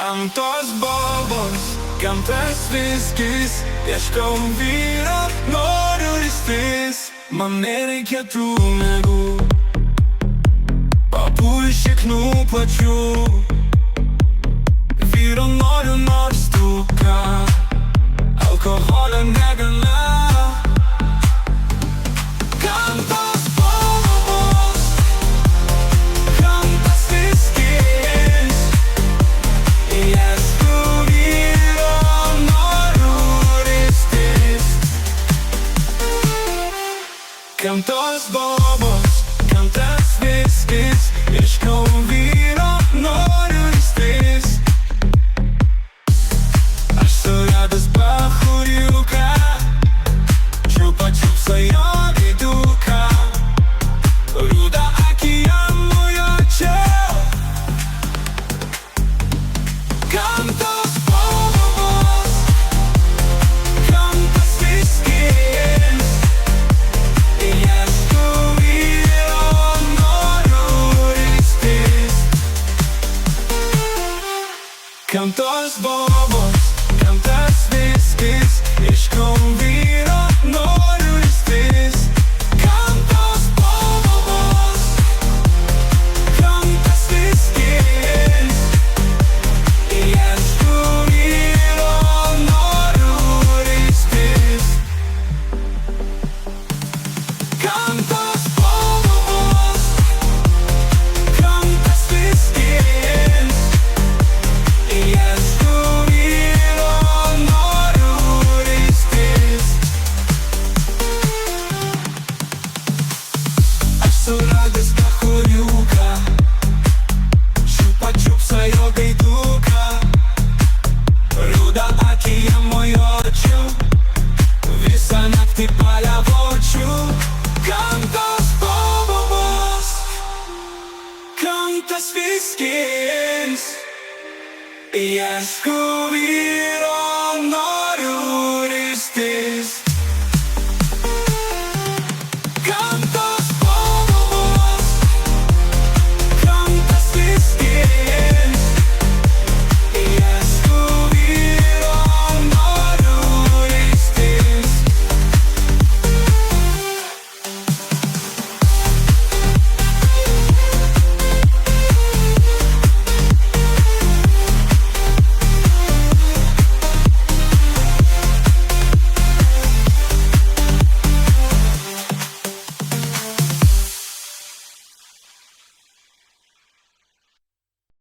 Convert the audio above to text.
Gamtos bobos, gamtas viskis, ieškau vyro, noriu ristis. Man nereikia tų mėgų, papų šiknų plačių. Vyro noriu nors tu ką, alkoholio negana. Gamtos bobos, gamtas viskis, ieškau vyro, noriu ristis. Gamtos bobos, gamtas viskis, ieškau vyro, noriu ristis. Aš suradęs bachūriuką, čiupa čiupsa jo veiduką, rudą akį jam nujočiau. Gamtos bobos, gamtas viskis, ieškau vyro, noriu ristis. Gamtos bobos, gamtas viskis, ieškau vyro, noriu ristis. Gamtos bobos, gamtas viskis, ieškau vyro, noriu ristis. Gamtos bobos, gamtas viskis, ieškau vyro, noriu ristis. Aš suradęs bachūriuką, čiupa čiupsa jo veiduką, rudą akį jam mojuočiau, visą naktį paliavočiau. Gamtos bobos, gamtas viskis, ieškau vyro.